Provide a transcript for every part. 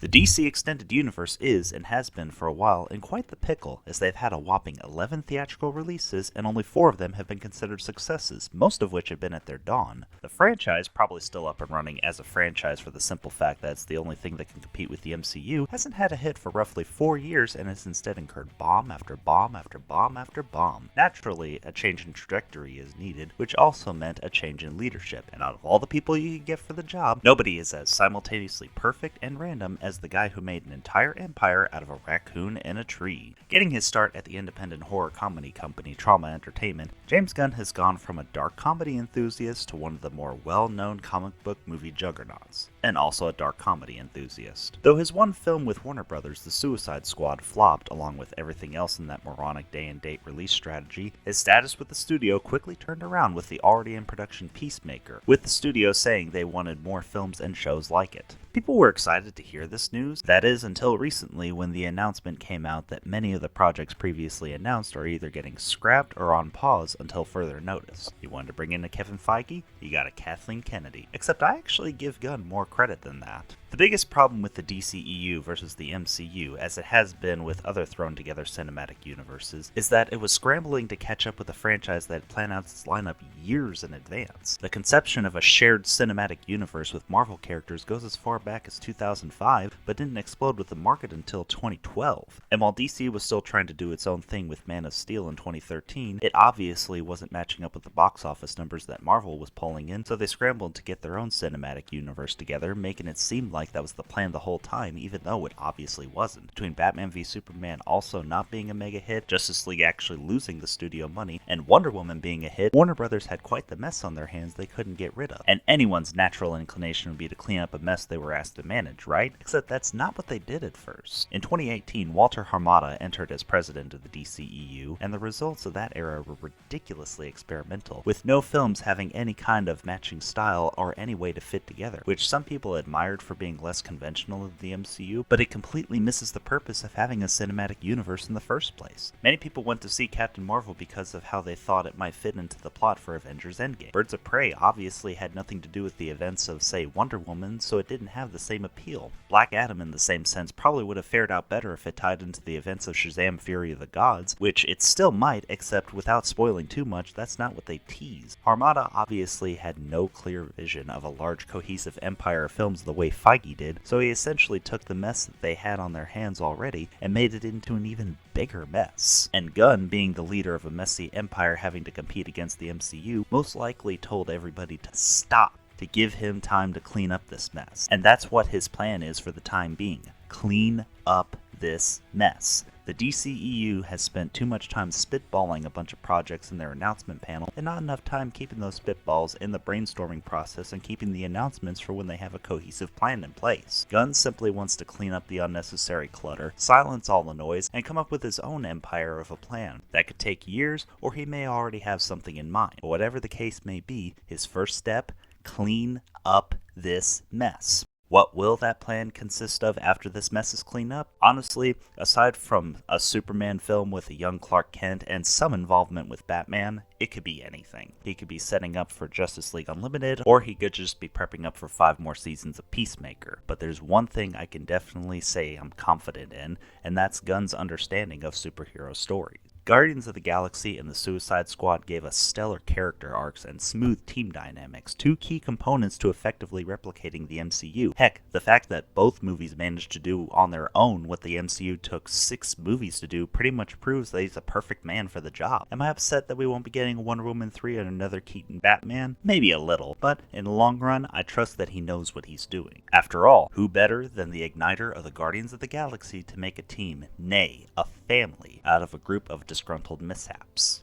The DC Extended Universe is, and has been for a while, in quite the pickle, as they've had a whopping 11 theatrical releases, and only 4 of them have been considered successes, most of which have been at their dawn. The franchise, probably still up and running as a franchise for the simple fact that it's the only thing that can compete with the MCU, hasn't had a hit for roughly 4 years and has instead incurred bomb after bomb after bomb after bomb. Naturally, a change in trajectory is needed, which also meant a change in leadership, and out of all the people you could get for the job, nobody is as simultaneously perfect and random as the guy who made an entire empire out of a raccoon and a tree. Getting his start at the independent horror comedy company Trauma Entertainment, James Gunn has gone from a dark comedy enthusiast to one of the more well-known comic book movie juggernauts, and also a dark comedy enthusiast. Though his one film with Warner Brothers, The Suicide Squad, flopped along with everything else in that moronic day-and-date release strategy, his status with the studio quickly turned around with the already in production Peacemaker, with the studio saying they wanted more films and shows like it. People were excited to hear this news, that is until recently when the announcement came out that many of the projects previously announced are either getting scrapped or on pause until further notice. You wanted to bring in a Kevin Feige? You got a Kathleen Kennedy. Except I actually give Gunn more credit than that. The biggest problem with the DCEU versus the MCU, as it has been with other thrown together cinematic universes, is that it was scrambling to catch up with a franchise that had planned out its lineup years in advance. The conception of a shared cinematic universe with Marvel characters goes as far back as 2005, but didn't explode with the market until 2012. And while DC was still trying to do its own thing with Man of Steel in 2013, it obviously wasn't matching up with the box office numbers that Marvel was pulling in, so they scrambled to get their own cinematic universe together, making it seem like that was the plan the whole time, even though it obviously wasn't. Between Batman v Superman also not being a mega hit, Justice League actually losing the studio money, and Wonder Woman being a hit, Warner Brothers had quite the mess on their hands they couldn't get rid of. And anyone's natural inclination would be to clean up a mess they were asked to manage, right? Except that's not what they did at first. In 2018, Walter Hamada entered as president of the DCEU, and the results of that era were ridiculously experimental, with no films having any kind of matching style or any way to fit together, which some people admired for being less conventional than the MCU, but it completely misses the purpose of having a cinematic universe in the first place. Many people went to see Captain Marvel because of how they thought it might fit into the plot for Avengers Endgame. Birds of Prey obviously had nothing to do with the events of, say, Wonder Woman, so it didn't have the same appeal. Black Adam, in the same sense, probably would have fared out better if it tied into the events of Shazam! Fury of the Gods, which it still might, except without spoiling too much, that's not what they teased. Armada obviously had no clear vision of a large cohesive empire of films the way Feige did, so he essentially took the mess that they had on their hands already and made it into an even bigger mess. And Gunn, being the leader of a messy empire having to compete against the MCU, most likely told everybody to stop, to give him time to clean up this mess. And that's what his plan is for the time being. Clean up this mess. The DCEU has spent too much time spitballing a bunch of projects in their announcement panel and not enough time keeping those spitballs in the brainstorming process and keeping the announcements for when they have a cohesive plan in place. Gunn simply wants to clean up the unnecessary clutter, silence all the noise, and come up with his own empire of a plan. That could take years, or he may already have something in mind. But whatever the case may be, his first step: clean up this mess. What will that plan consist of after this mess is cleaned up? Honestly, aside from a Superman film with a young Clark Kent and some involvement with Batman, it could be anything. He could be setting up for Justice League Unlimited, or he could just be prepping up for 5 more seasons of Peacemaker. But there's one thing I can definitely say I'm confident in, and that's Gunn's understanding of superhero stories. Guardians of the Galaxy and the Suicide Squad gave us stellar character arcs and smooth team dynamics, 2 key components to effectively replicating the MCU. Heck, the fact that both movies managed to do on their own what the MCU took 6 movies to do pretty much proves that he's a perfect man for the job. Am I upset that we won't be getting a Wonder Woman 3 and another Keaton Batman? Maybe a little, but in the long run, I trust that he knows what he's doing. After all, who better than the igniter of the Guardians of the Galaxy to make a team, nay, a family, out of a group of disgruntled mishaps?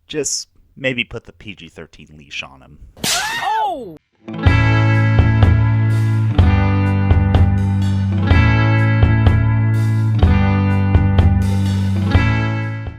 Just maybe put the PG-13 leash on him. Oh!